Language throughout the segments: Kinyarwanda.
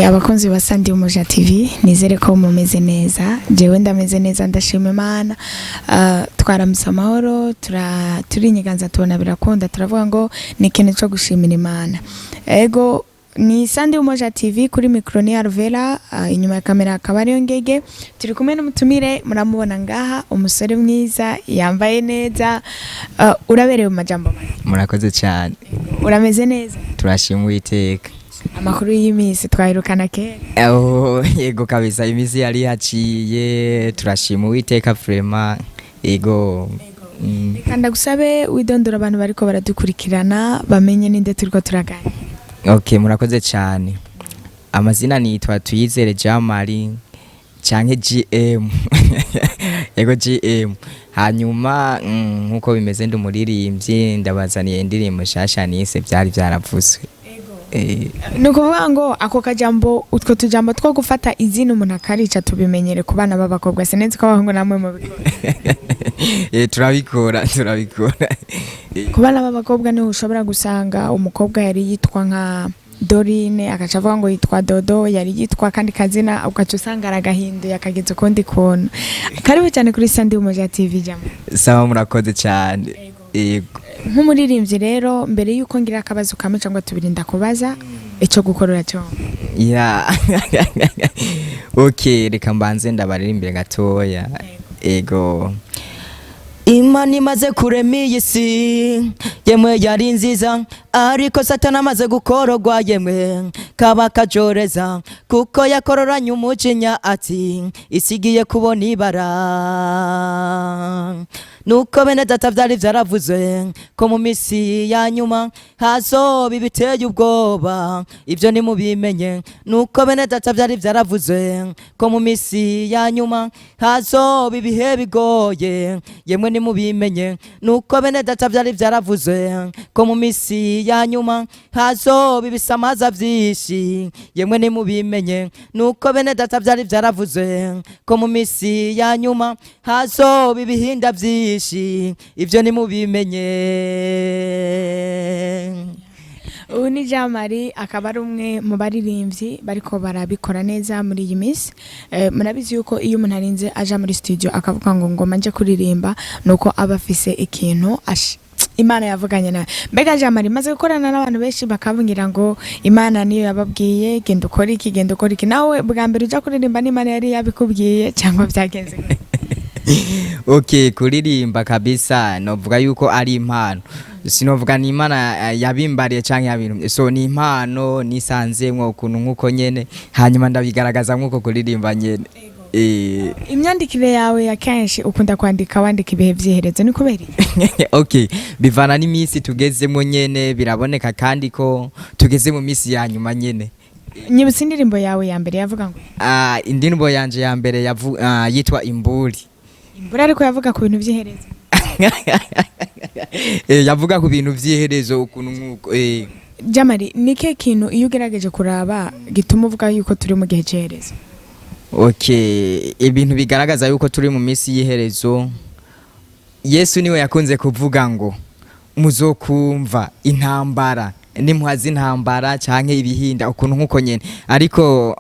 Abakunzi ba Sandi Umuja TV nizere ko mumeze neza, jewe ndameze neza ndashima Imana. Twaramutse amahoro, turinyiganza tubona birakunda, turavuga ngo ni ikintu cyo gushimira Imana. Ego ni Sandi Umuja TV kuri micro ni Arvela, inyuma ya kamera akaba ariyo Ngege. Turi kumwe n'umutumire muramubona ngaha, umusore mwiza yambaye neza, uraberewe mu majambo make. Murakoze cyane. Urameze neza? Turashima Uwiteka. Amakuru y'imisi twahirukana kera. Yego kabisa, imisi yari haciye, turashima Uwiteka vraiment. Yego. Kanda gusabe widondora abantu bariko baradukurikirana bamenye ninde turiko turaganira. Okay, murakoze cyane. Amazina nitwa Tuyizere Jamari canke GM. Yego GM. Hanyuma nkuko bimeze ndumuririmbyi, ndabazaniye indirimbo shasha nise byari byaravuzwe. Nukuvuga ngo ako kajambo utwo tujambo two gufata izina umuntu akarica tubimenyere ku bana b'abakobwa, sinenzi ko abahungu namwe mu bikora. Turabikora. Ku bana b'abakobwa niho ushobora gusanga umukobwa yari yitwa nka Dorine akaca avuga ngo yitwa Dodo, yari yitwa kandi kazina ukaca usanga aragahinduye akageze ukundi kuntu. Karibu cyane kuri Sandi Umuja TV jama. Sawa, murakoze cyane. Yego. Nk'umuririmbyi rero mbere yuko ngira akabazo kamwe cyangwa tubirinda kubaza ico gukorora cyo. Okay, reka mbanze ndabaririmbire gatoya. Ego. Imana imaze kurema iyi si, yemwe yari nziza, ariko Satani amaze gukorogwa yemwe kaba kajoreza, kuko yakororanye umujinya ati isi igiye kubona ibara. Nuko bene data byari byaravuze ko mu misi ya nyuma hazoba ibiteye ubwoba, ibyo ni mubimenye. Nuko bene data byari byaravuze ko mu misi ya nyuma hazoba ibihe bigoye, yemwe ni mubimenye. Nuko bene data byari byaravuze ko mu misi ya nyuma hazoba ibisamaza byinshi, yemwe ni mubimenye. Nuko bene data byari byaravuze ko mu misi ya nyuma hazoba ibihinda byinshi, ibyo ni mubimenye. Ubu ni Jamari akaba ari umwe mu baririmbyi bariko barabikora neza muri iyi misi. Murabizi yuko iyo umuntu arinze aja muri studio akavuga ngo ngoma nje kuririmba nuko aba afise ikintu Imana yavuganye nawe. Mbega Jamari maze gukorana n'abantu benshi bakabungira ngo Imana niyo yababwiye genda ukora iki, nawe bwa mbere uja kuririmba n'Imana yari yabikubwiye cyangwa byagenze? Okay, kuririmba kabisa novuga yuko ari impano, sinovuga ni Imana yabimbariye canke yabintu, so ni impano nisanzemwo ukuntu nkuko nyene, hanyuma ndabigaragaza nkuko kuririmba nyene. Imyandikire yawe ya kenshi ukunda wandika ibihe vyiherezo, ni kubera? Okay, bivana n'imisi tugezemo nyene, biraboneka kandi ko tugeze mu misi ya nyuma nyene. Nyibutse indirimbo yawe ya mbere yavuga ngo? Indirimbo yanje ya mbere yitwa Imburi. Imburi ariko yavuga ku bintu vyiherezo. Yavuga ku bintu vyiherezo ukuntu nkuko. Jamari, nike kintu iyo ugerageje kuraba gituma uvuga yuko turi mu gihe cyerezo? Okay, ibintu bigaragaza yuko turi mu misi y'iherezo, Yesu niwe yakunze kuvuga ngo muzokumva intambara, nimuhazi intambara canke ibihinda ukuntu nkuko nyene, ariko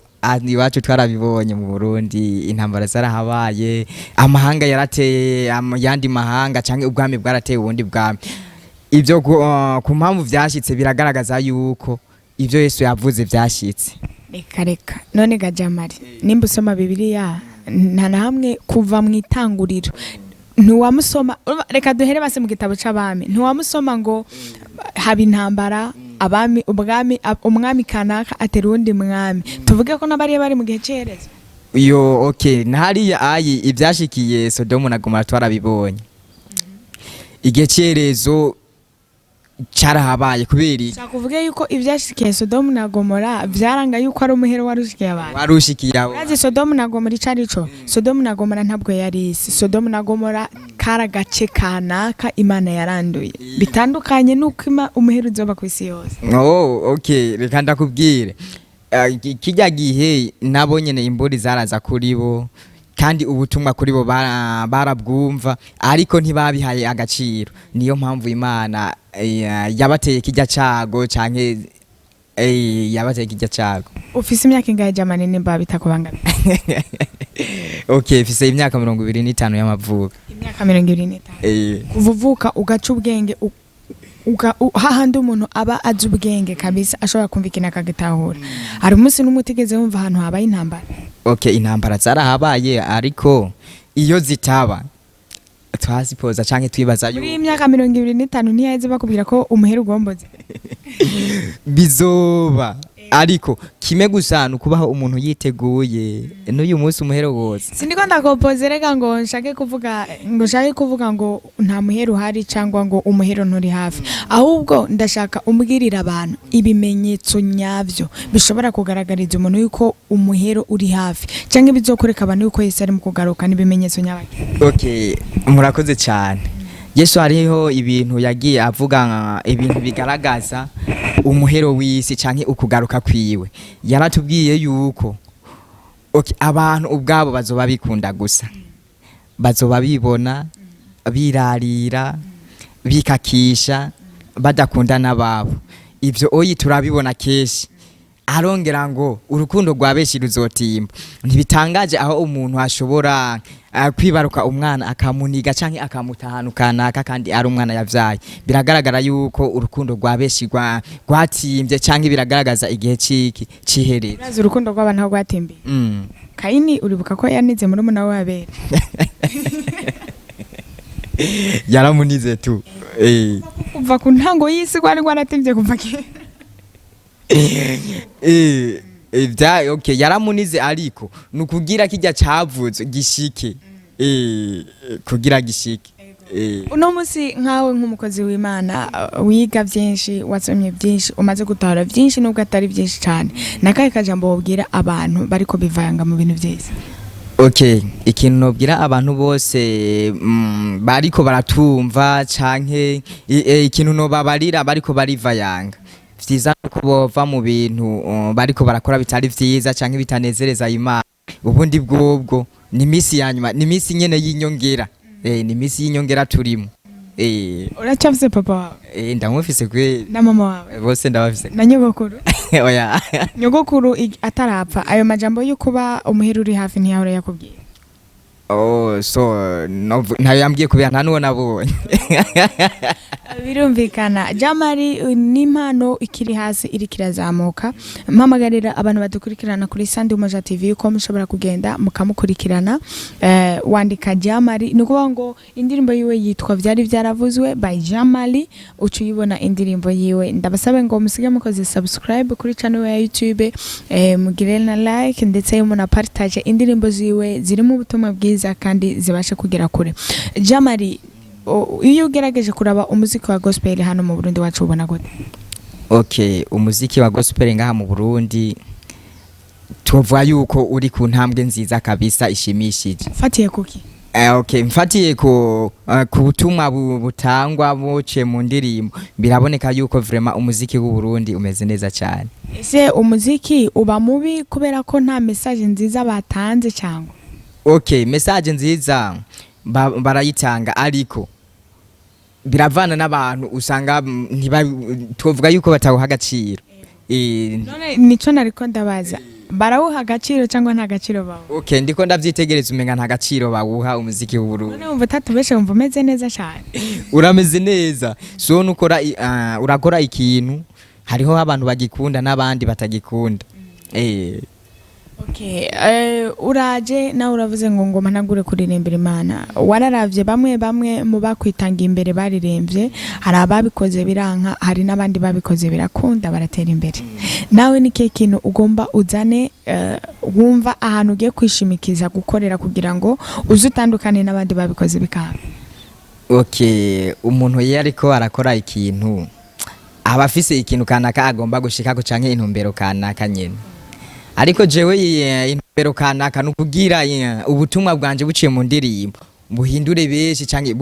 iwacu twarabibonye mu Burundi intambara zarahabaye, amahanga yarateye yandi mahanga canke ubwami bwarateye ubundi bwami. Ibyo ku mpamvu vyashitse biragaragaza yuko ivyo Yesu yavuze vyashitse. Reka none ga Jamari, nimba usoma Bibiliya nta na hamwe kuva mu itanguriro ntiwamusoma, reka duhere base mu gitabo c'abami, ntiwamusoma ngo haba intambara abami umwami kanaka atera undi mwami, tuvuge ko nabari bari mu gihe cyerezo. Okay, ntari ayi ivyashikiye Sodomu na Gomora twarabibonye. Igihe cyerezo cyarahabaye kubera Sakuvuge yuko ivyashikiye Sodomu na Gomora vyaranga yuko ari umuhero warushikiye abantu. Warushikiye abo. Kazi Sodomu na Gomora icarico. Sodomu na Gomora ntabwo yari isi. Sodomu na Gomora karagace kanaka Imana yaranduye. Bitandukanye nuko umuhero uzoba ku isi yose. Okay, reka ndakubwire. Kijya gihe nabo nyene imburi zaraza kuri bo, kandi ubutumwa kuri bo barabwumva, ariko ntibabihaye agaciro. Niyo mpamvu Imana yabateye kijya cago canke yabateye kijya cago. ufise imyaka ingahe Jamani nimba bitakubangana? Okay, mfise imyaka 25 y'amavuko. Imyaka 25. Kuvuvuka ugaca ubwenge hahandi umuntu aba azi ubwenge kabisa ashobora kumvikana akagitahura. Hari umunsi n'umutigeze wumva ahantu habaye intambara? Okay, intambara zarahabaye ariko iyo zitaba twazipoza canke twibaza yo muri imyaka 25 ntiyaheze bakubwira ko umuhero ugomboze. Bizoba ariko kime gusa nukubaho umuntu yiteguye n'uyu munsi umuhero wose. Sindiko ndakopoze rega ngo nshake kuvuga ngo nta muhero hari cyangwa ngo umuhero nturi hafi. Ahubwo ndashaka umbwirira abantu ibimenyetso nyavyo bishobora kugaragariza umuntu yuko umuhero uri hafi cyangwa bizokoreka abantu yuko Yesu ari mu kugaruka n'ibimenyetso nyabaki. Okay, murakoze cyane. Yesu hariho ibintu yagiye avuga ibintu bigaragaza umuhero w'isi canke ukugaruka kwiwe. Yaratubwiye yuko okay, abantu ubwabo bazoba bikunda gusa, bazoba bibona birarira bikakisha badakunda nababo. Ivyo oyi turabibona keshi. Arongera ngo urukundo rwa beshi ruzotimba. Ntibitangaje aho umuntu ashobora kwibaruka umwana akamuniga canke akamutahanukana kandi ari umwana yavyaye. Biragaragara yuko urukundo rwa beshi rwatimbye canke biragaragaza igihe ciki ciherera. Urazi urukundo rw'abantu rwatimbiye. Kaini uribuka ko yanize muri muna we Abeli. Yaramunize tu. Kuva ku ntango y'isi kwari rwaratimvye kuva kera. Okay, yaramunize ariko nukugira kijya cavuze gishike kugira gishike. Uno musi nkawe nk'umukozi w'Imana wiga byinshi wasomye byinshi umaze gutahura byinshi nubwo atari byinshi cyane nakaye kajambo wobwira abantu bariko bivanga mu bintu byese. Okay, ikintu nobwira abantu bose bariko baratumva canke ikintu nobabarira bariko barivayanga vyiza ko bova mu bintu bariko barakora bitari vyiza canke bitanezereza Imana. Ubundi bwobwo ni misi yanyuma, ni misi nyene y'inyongera. Ni misi y'inyongera turimo. Uracafise papa wawe? Ndamufise kwe. Na mama wawe? Bose ndabafise. Na nyogokuru? Oya. Nyogokuru atarapfa ayo majambo yo kuba umuhero uri hafi ntiyahora yakubwiye? So ntayo yambwiye kubera nta nuwo nabonye. Birumvikana Jamari n'impano ikiri hasi iri kirazamuka. Mpamagarira abantu badukurikirana kuri Sanduma TV ko mushobora kugenda mukamukurikirana. Wandika Jamari nukuvuga ngo indirimbo yiwe yitwa Vyari Vyaravuzwe by Jamari. Ucuyibona indirimbo yiwe ndabasabe ngo musige mukoze subscribe kuri channel ya YouTube, mugire na like ndetse muna partage indirimbo ziwe ziri mu butumwa bwiza kandi zibashe kugera kure. Jamari iyo ugerageje kuraba umuziki wa gospel hano mu Burundi wacu ubona gute? Okay, umuziki wa gospel ngaha mu Burundi tuvuga yuko uri ku ntambwe nziza kabisa ishimishije. Fatiye kuki? Okay, mfatiye ku butumwa butangwa buce mu ndirimbo biraboneka yuko vraiment umuziki w'u Burundi umeze neza cyane. Ese umuziki uba mubi kubera ko nta message nziza batanze cyangwa? Okay, message nziza barayitanga ariko biravana n'abantu usanga tuvuga yuko batawuha agaciro. None nico nariko ndabaza barawuha agaciro cyangwa nta gaciro bawo? Okay, ndiko ndavyitegereza umenga nta gaciro bawuha umuziki w'u Burundi. None umva tatubeshe umva umeze neza cyane. Urameze neza so nukora urakora ikintu hariho abantu bagikunda n'abandi batagikunda. Okay, uraje na uravuze ngo ngoma ntagure kuririmbira Imana. Wararavye bamwe mu bakwitanga imbere barirembye, hari ababikoze biranka, hari nabandi babikoze birakunda baratera imbere. Nawe nike kintu ugomba uzane wumva ahantu ugiye kwishimikiza gukorera kugira ngo uzutandukane nabandi babikoze bikanga? Okay, umuntu yariko arakora ikintu abafise ikintu kanaka agomba gushika ko canke intumbero kanaka nyene. Ariko jewe intumbero kanaka nukugira ubutumwa bwanje buciye mu ndirimbo buhindure beshi canke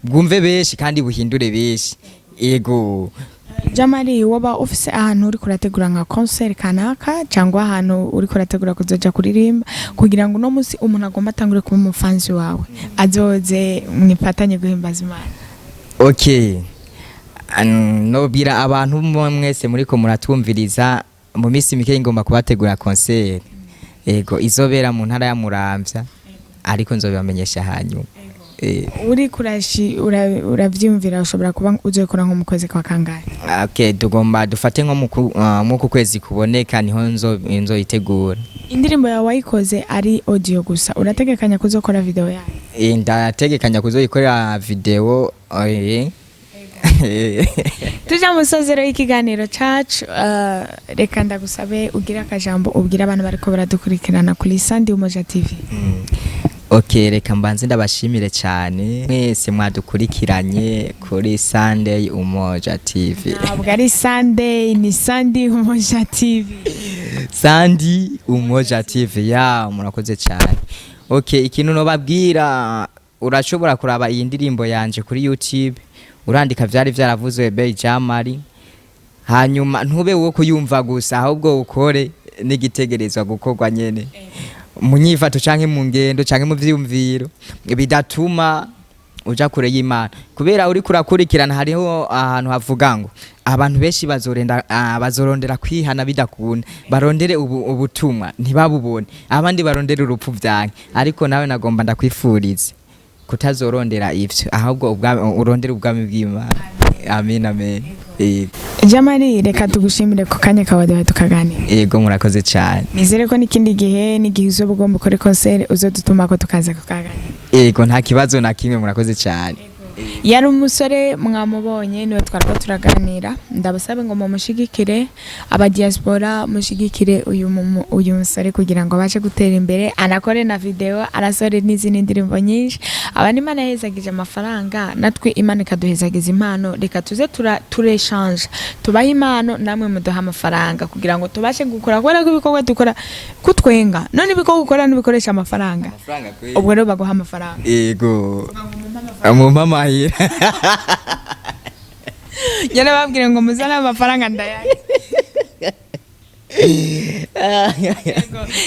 bwumve beshi kandi buhindure beshi. Ego Jamari woba office ahantu uri kurategura nka concert kanaka cyangwa ahantu uri kurategura kuzoja kuririmba kugira ngo no musi umuntu agomba atangure kuba umufanzi wawe azoze mwifatanye guhimbaza Imana? Okay, nobira abantu mwese muri ko muratumviriza mu minsi mike ngomba kubategura concert ego izobera mu ntara ya Muramvya ariko nzobibamenyesha hanyuma uri kurashi uravyumvira ushobora kuba uzokora nko mu kwezi kwa kangahe? Okay, tugomba dufate nko mu kwezi kuboneka niho nzoyitegura. Indirimbo yawe wayikoze ari audio gusa, urategekanya kuzokora video yayo? Ndategekanya kuzoyikora video. Tuja musozero y'ikiganiro cacu, reka ndagusabe ugira akajambo ubwira abantu bariko baradukurikirana kuri Sandi Umoja TV. Okay, reka mbanze ndabashimire cyane mwese mwadukurikiranye kuri Sunday Umoja TV. Ntabwo ari Sunday, ni Sandi Umoja TV. Sandi Umoja TV ya murakoze cyane. Okay, ikintu nobabwira, urashobora kuraba iyi ndirimbo yanje kuri YouTube, urandika vyari vyaravuzwe BIHANE, hanyuma ntube wo kuyumva gusa ahubwo ukore n'igitegerezwa gukorwa nyene munyifato canke mu ngendo canke mu vyumviro bidatuma uja kure y'Imana, kubera uri kurakurikirana hariho ahantu havuga ngo abantu benshi bazorondera kwihana bidakunda, barondere ubutumwa ntibabubone, abandi barondere urupfu vyanke, ariko nawe nagomba ndakwifurize kutazorondera ivyo ahubwo urondere ubwami bw'Imana. Amen amen. Jamari, reka tugushimire ku kanya kawe tukaganira. Yego murakoze cyane. Nizere ko n'ikindi gihe uzobugomba ukore concert uzodutuma ko tukaza kukaganira. Yego nta kibazo na kimwe, murakoze cyane. Yari umusore mwamubonye niwe twariko turaganira, ndabasabe ngo mumushigikire, aba diaspora mushigikire uyu musore kugira ngo baje gutera imbere, anakore na video, arasore n'izindi ndirimbo nyinshi. Abandi Imana yezagije amafaranga, natwe Imana ikaduhezagiza impano, reka tuze turechange, tubahe impano namwe muduha amafaranga kugira ngo tubashe gukora, kubera ko ibikorwa dukora kutwenga, none ibikorwa ukora n'ibikoresha amafaranga. Ubwo rero baguha amafaranga. Yego mu mama yana babwire ngo muzana amafaranga ndayaye.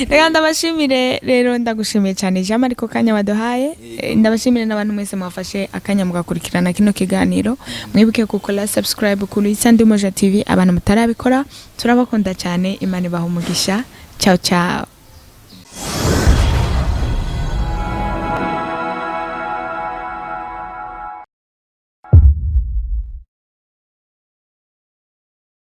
Reka ndabashimire rero, ndagushimiye cyane Jean Mariko kanya waduhaye, ndabashimire n'abantu mwese mwafashe akanya mugakurikirana kino kiganiro, mwibuke gukora subscribe kuri Sandi Umoja TV, abantu mutarabikora turabakunda cyane, Imana ibaha umugisha. Ciao ciao.